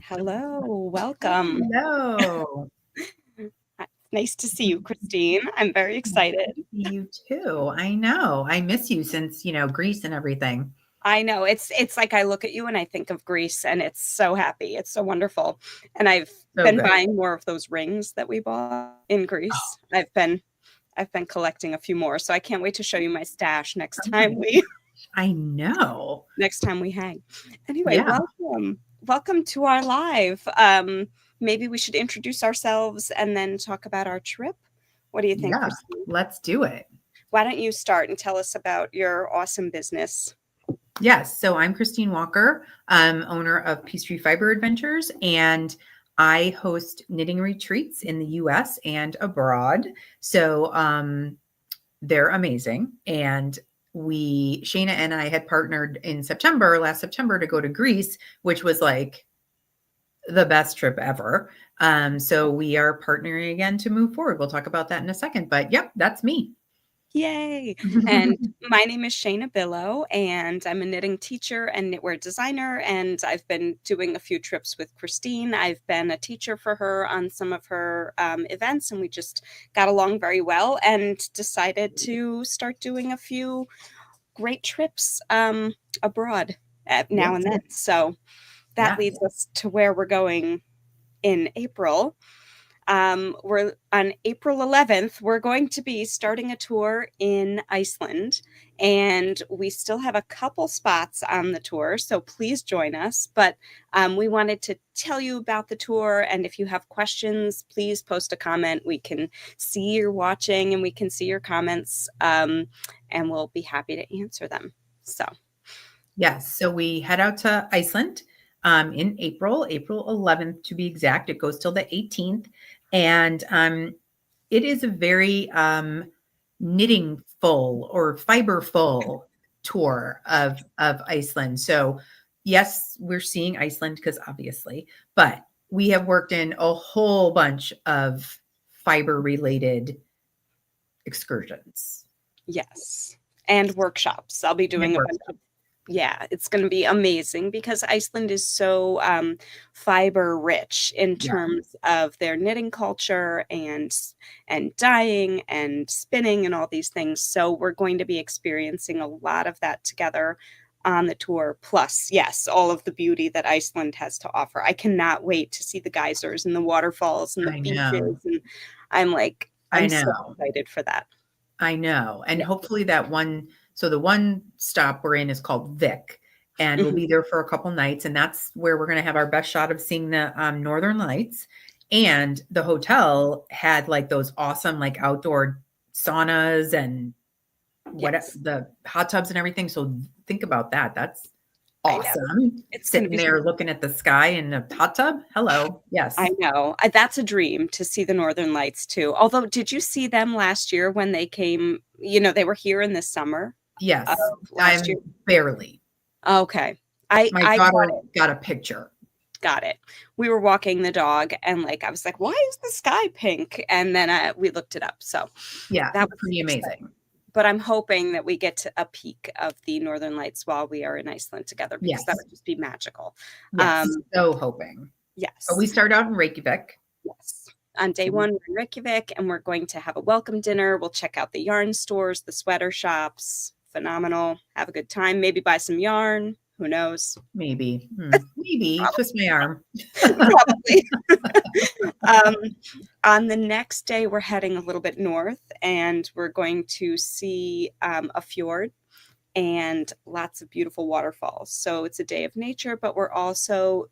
Hello, welcome. Hello. Nice to see you, Christine. I'm very Nice excited. to see you too. I know. I miss you since, Greece and everything. I know it's like I look at you and I think of Greece and it's so happy. It's so wonderful. And I've So been good. buying more of those rings that we bought in Greece. I've been collecting a few more, so I can't wait to show you my stash next Oh my time we gosh. I know. next time we hang. Anyway, Yeah. welcome. Welcome to our live. Maybe we should introduce ourselves and then talk about our trip. What do you think, Yeah. Christine? Let's do it. Why don't you start and tell us about your awesome business? Yes. So I'm Christine Walker, owner of PeaceTree Fiber Adventures, and I host knitting retreats in the US and abroad. So they're amazing. And Shaina and I had partnered in last September, to go to Greece, which was like the best trip ever. So we are partnering again to move forward. We'll talk about that in a second. But yep, that's me. Yay. And my name is Shaina Billow, and I'm a knitting teacher and knitwear designer. And I've been doing a few trips with Christine. I've been a teacher for her on some of her events, and we just got along very well and decided to start doing a few great trips abroad now Yes. and then. So that Yes. leads us to where we're going in April. We're on April 11th, we're going to be starting a tour in Iceland, and we still have a couple spots on the tour, so please join us. But we wanted to tell you about the tour, and if you have questions, please post a comment. We can see you're watching and we can see your comments, and we'll be happy to answer them. So, Yes. So we head out to Iceland in April 11th to be exact. It goes till the 18th. And it is a very knitting full or fiber full tour of Iceland. So yes, we're seeing Iceland because obviously, but we have worked in a whole bunch of fiber related excursions. yes. And workshops. I'll be And doing a bunch workshops. of. Yeah, it's going to be amazing because Iceland is so fiber rich in Yeah, terms of their knitting culture and dyeing and spinning and all these things. So we're going to be experiencing a lot of that together on the tour. Plus, yes, all of the beauty that Iceland has to offer. I cannot wait to see the geysers and the waterfalls and the I know. beaches. And I'm like, I I'm so know. excited for that. I know. And Yeah. hopefully the one stop we're in is called Vic, and we'll Mhm. be there for a couple nights. And that's where we're going to have our best shot of seeing the Northern Lights. And the hotel had like those awesome, like outdoor saunas and Yes, the hot tubs and everything. So think about that. That's I know. awesome. It's going to Sitting be. there looking at the sky in a hot tub. Hello. I Yes. know. That's a dream to see the Northern Lights too. Although, did you see them last year when they came? They were here in the summer of Yes. last year. I'm barely. Okay. I My I daughter got it. got a picture. Got it. We were walking the dog and like I was like, "Why is the sky pink?" And then we looked it up. So Yeah, that was pretty exciting. amazing. But I'm hoping that we get to a peek of the Northern Lights while we are in Iceland together because that Yes, would just be magical. Um, yes, so hoping. But we yes. start out in Reykjavik. Yes. On day Mhm. one, we're in Reykjavik, and we're going to have a welcome dinner. We'll check out the yarn stores, the sweater shops. Phenomenal. Have a good time. Maybe buy some yarn. Who knows? Maybe twist my arm. Probably. um, on the next day, we're heading a little bit north, and we're going to see a fjord and lots of beautiful waterfalls. So it's a day of nature, but we're also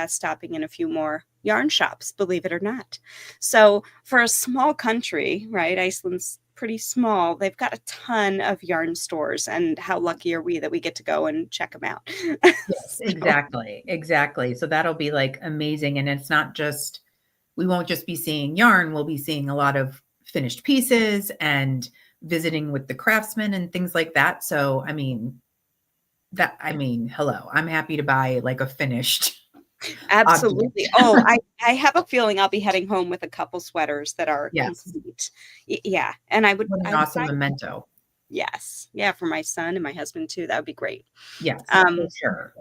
stopping in a few more yarn shops, believe it or not. So for a small country, right, Iceland's pretty small, they've got a ton of yarn stores. And how lucky are we that we get to go and check them out? Yes, So, exactly. So that'll be like amazing. And it's not just, we won't just be seeing yarn, we'll be seeing a lot of finished pieces and visiting with the craftsmen and things like that. So, hello, I'm happy to buy like a finished absolutely. object. Oh, I have a feeling I'll be heading home with a couple sweaters that are Yes. complete. Yeah. And I would What an I would awesome buy. memento. Yes. Yeah, for my son and my husband too. That would be great. Yes, for Um, sure.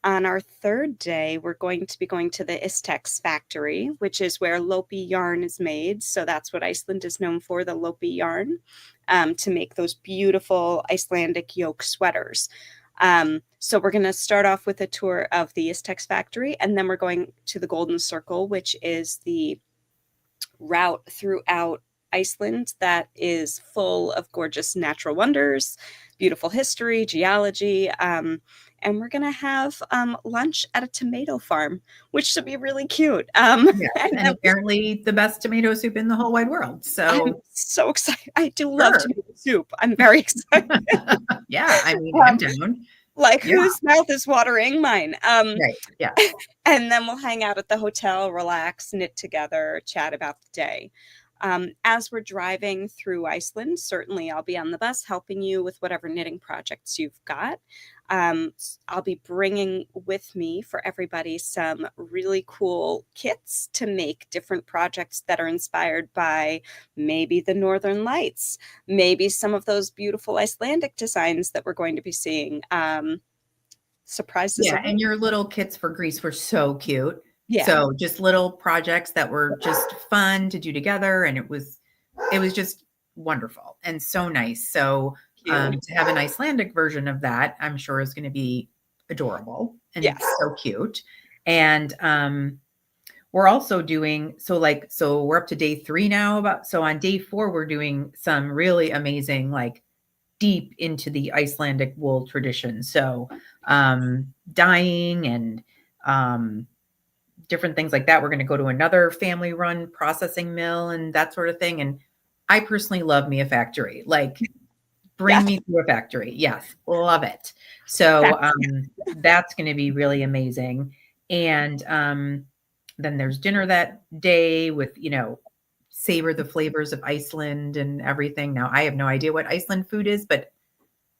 on our third day, we're going to be going to the Istex factory, which is where Lopi yarn is made. So that's what Iceland is known for, the Lopi yarn, to make those beautiful Icelandic yoke sweaters. So we're going to start off with a tour of the Istex factory, and then we're going to the Golden Circle, which is the route throughout Iceland that is full of gorgeous natural wonders, beautiful history, geology, and we're going to have lunch at a tomato farm, which should be really cute. Yes, and apparently the best tomato soup in the whole wide world. I'm So so excited. I do love tomato soup. I'm very excited. Yeah, I mean, I'm down. Like, Yeah. whose mouth is watering? Mine. Right. Yeah. And then we'll hang out at the hotel, relax, knit together, chat about the day. As we're driving through Iceland, certainly I'll be on the bus helping you with whatever knitting projects you've got. I'll be bringing with me for everybody some really cool kits to make different projects that are inspired by maybe the Northern Lights, maybe some of those beautiful Icelandic designs that we're going to be seeing. Surprises. Yeah, and your little kits for Greece were so cute. Yeah. So just little projects that were just fun to do together, and it was just wonderful and so nice. So to have an Icelandic version of that, I'm sure is going to be adorable and so cute. And we're also doing so we're up to day 3 now. So on day 4, we're doing some really amazing, like deep into the Icelandic wool tradition. So dyeing and different things like that. We're going to go to another family run processing mill and that sort of thing. And I personally love me a factory. Like, bring me to a factory. Yes, love it. So that's going to be really amazing. And then there's dinner that day with, savor the flavors of Iceland and everything. Now, I have no idea what Iceland food is, but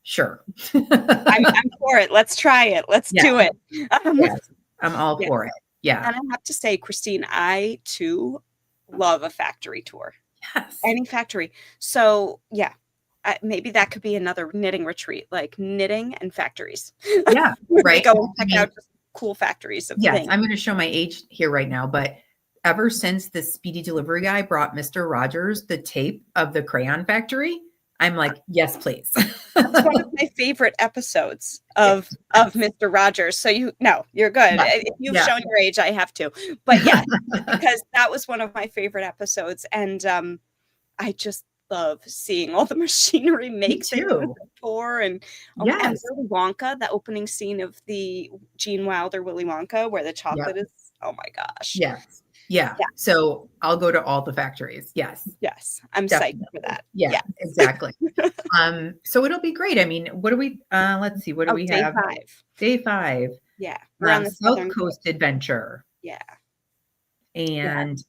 sure. I'm for it. Let's try it. Let's do it. Yes, I'm all for it. Yeah. And I have to say, Christine, I too love a factory tour. Yes. Any factory. So maybe that could be another knitting retreat, like knitting and factories. Yeah. Right. Go and check out just cool factories of things. I'm going to show my age here right now, but ever since the speedy delivery guy brought Mr. Rogers the tape of the crayon factory, I'm like, yes, please. That's one of my favorite episodes of Mr. Rogers. So you're good. Yeah. If you've shown your age, I have to. But yeah, because that was one of my favorite episodes. And I just love seeing all the machinery make things for and Willy Wonka, the opening scene of the Gene Wilder Willy Wonka, where the chocolate is, oh my gosh. Yes. Yeah. So I'll go to all the factories. Yes. Yes. I'm psyched for that. Yeah, exactly. So it'll be great. I mean, what do we, let's see, what do we have? Day 5. Yeah. We're on the South Coast Adventure. Yeah. And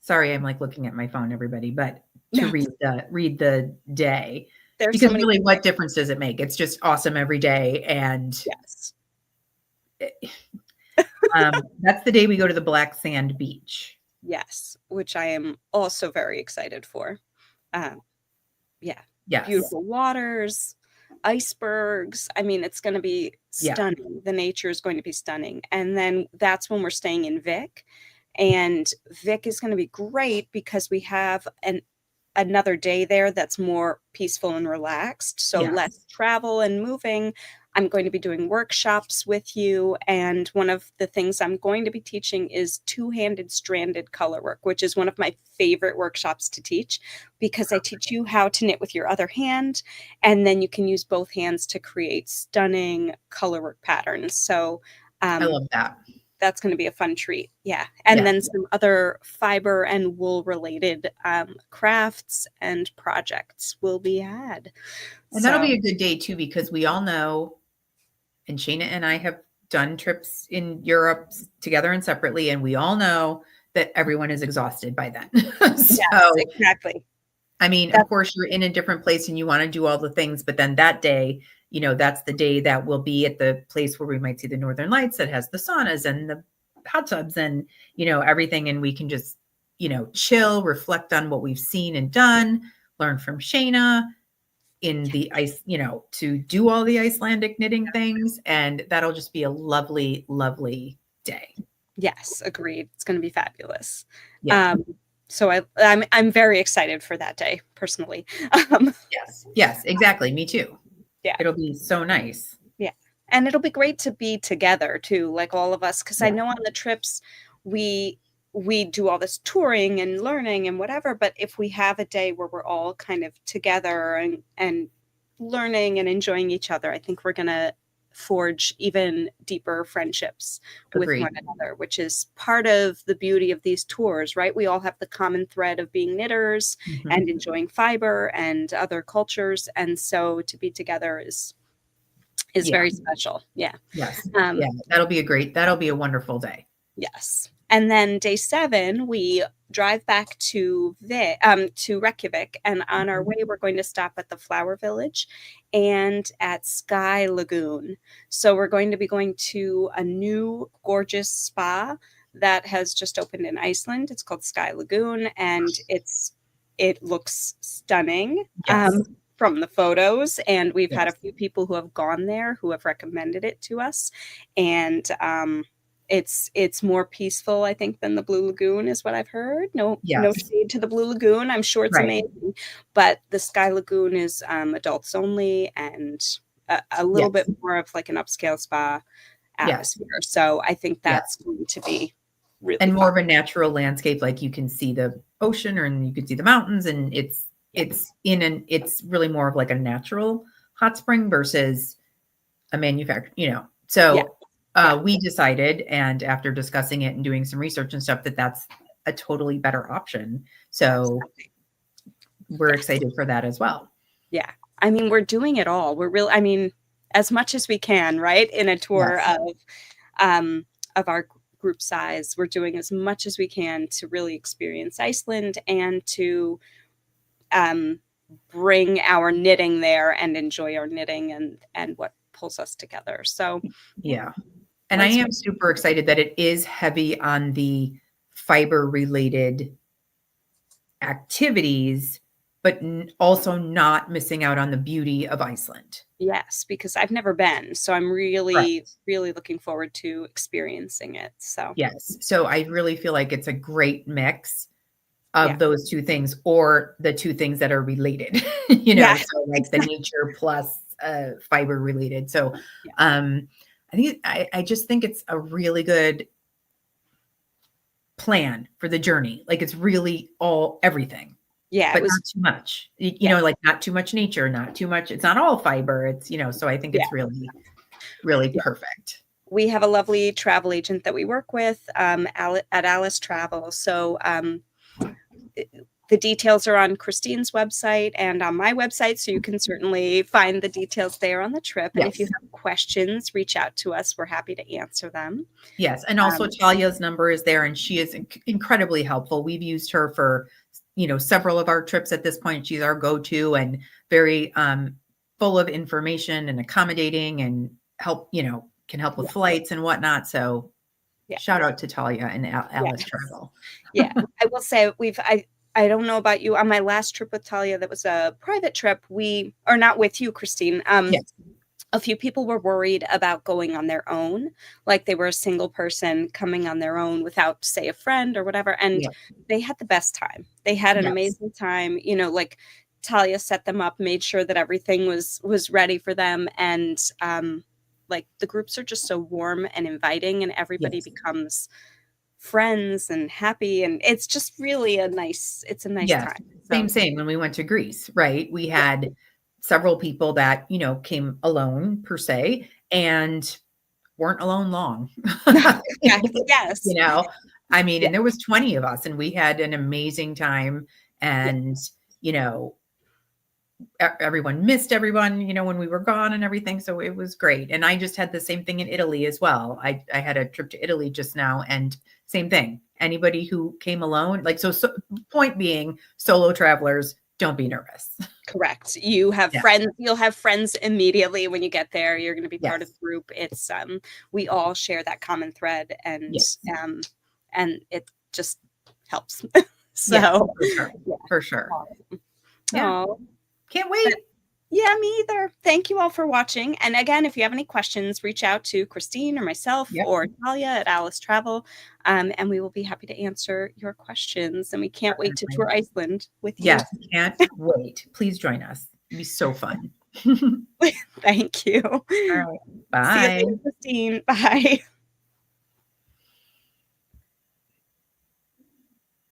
sorry, I'm like looking at my phone, everybody, but to read the day. Because really, what difference does it make? It's just awesome every day. And that's the day we go to the Black Sand Beach. Yes, which I am also very excited for. Beautiful waters, icebergs. I mean, it's going to be stunning. The nature is going to be stunning. And then that's when we're staying in Vic. And Vic is going to be great because we have another day there that's more peaceful and relaxed. So less travel and moving. I'm going to be doing workshops with you. And one of the things I'm going to be teaching is two-handed stranded color work, which is one of my favorite workshops to teach because I teach you how to knit with your other hand. And then you can use both hands to create stunning color work patterns. So I love that. That's going to be a fun treat. Yeah. And then some other fiber and wool related crafts and projects will be had. And that'll be a good day too, because we all know, and Shaina and I have done trips in Europe together and separately, and we all know that everyone is exhausted by then. Yes, exactly. I mean, of course, you're in a different place and you want to do all the things, but then that day, that's the day that we'll be at the place where we might see the Northern Lights that has the saunas and the hot tubs and, everything. And we can just, chill, reflect on what we've seen and done, learn from Shaina, in the ice, to do all the Icelandic knitting things. And that'll just be a lovely, lovely day. Yes, agreed. It's going to be fabulous. Yeah. So I'm very excited for that day personally. Yes. Yes, exactly. Me too. Yeah. It'll be so nice. Yeah. And it'll be great to be together too, like all of us, because I Yeah. know on the trips we we do all this touring and learning and whatever, but if we have a day where we're all kind of together and learning and enjoying each other, I think we're gonna forge even deeper friendships with one Agreed. another, which is part of the beauty of these tours, right? We all have the common thread of being knitters and Mhm. enjoying fiber and other cultures, and so to be together is Yeah. very special. Yeah. Yes. Um, Yeah. That'll be a wonderful day. yes. And then day 7, we drive back to Reykjavik, and on our Mhm. way, we're going to stop at the Flower Village and at Sky Lagoon. So we're going to be going to a new gorgeous spa that has just opened in Iceland. It's called Sky Lagoon, and it looks stunning. Yes. From the photos, and we've had a Yes. few people who have gone there who have recommended it to us, and it's more peaceful, I think, than the Blue Lagoon, is what I've heard. No Yes. shade to the Blue Lagoon. I'm sure it's Right. amazing, but the Sky Lagoon is adults only and a little bit Yes. more of like an upscale spa Yes. atmosphere. So I think Yeah. that's going to be really And more fun. of a natural landscape, like you can see the ocean or and you can see the mountains, and Yeah, it's really more of like a natural hot spring versus a manufactured, yeah, So yeah. we decided, and after discussing it and doing some research and stuff, that that's a totally better option. So Absolutely. we're Yes. excited for that as well. Yeah. I mean, we're doing it all. I mean, as much as we can, right? In a tour Yes. of our group size, we're doing as much as we can to really experience Iceland and to um, bring our knitting there and enjoy our knitting and what pulls us together. So Yeah. And I once we am super excited that it is heavy on the fiber related activities, but also not missing out on the beauty of Iceland. yes, because I've never been, so I'm really Right. really looking forward to experiencing it. So Yes. So I really feel like it's a great mix yeah, of those two things, or the two things that are related, yeah, so like the exactly. nature plus fiber related. So Yeah, um, I just think it's a really good plan for the journey. Like it's really everything, yeah, it but was not too much. yeah, Like not too much nature, not too much. It's not all fiber. It's, so I think yeah, it's really, really yeah. perfect. We have a lovely travel agent that we work with at Alice Travel. So the details are on Christine's website and on my website, so you can certainly find the details there on the trip. And if you Yes. have questions, reach out to us. We're happy to answer them. Yes, and also Um, Talia's number is there, and she is incredibly helpful. We've used her for, several of our trips at this point. She's our go-to and very full of information and accommodating and can help with yeah, flights and whatnot. So yeah, shout out to Talia and Alice yes, Travel. yeah. I will say I don't know about you. On my last trip with Talia, that was a private trip. We or not with you, Christine. Yes, A few people were worried about going on their own, like they were a single person coming on their own without, say, a friend or whatever. And yeah, they had the best time. They had an yes, amazing time. Like Talia set them up, made sure that everything was ready for them, and like the groups are just so warm and inviting, and everybody yes, becomes friends and happy, and it's just really it's a nice yes. time. So Same when we went to Greece, right? We yeah, had several people that, came alone per se, and weren't alone long. correct. Yes, You know, I mean, yeah, and there was 20 of us and we had an amazing time, yeah, and, you know, everyone missed everyone, when we were gone and everything. So it was great. And I just had the same thing in Italy as well. I had a trip to Italy just now, and same thing. Anybody who came alone, like, so point being, solo travelers, don't be nervous. correct. You have Yeah. friends, you'll have friends immediately when you get there. You're going to be part of Yes. the group. It's we all share that common thread, Yes. um and it just helps. Yes, So for sure. yeah. For sure. Awesome. Yeah. Oh, Can't but wait. Yeah, me either. Thank you all for watching. And again, if you have any questions, reach out to Christine or myself Yep. or Talia at Alice Travel, and we will be happy to answer your questions. And we can't wait to Definitely. tour Iceland with you. Yes, can't wait. Please join us. It'd be so fun. Thank you. All right. See you Bye. later, Christine. Bye.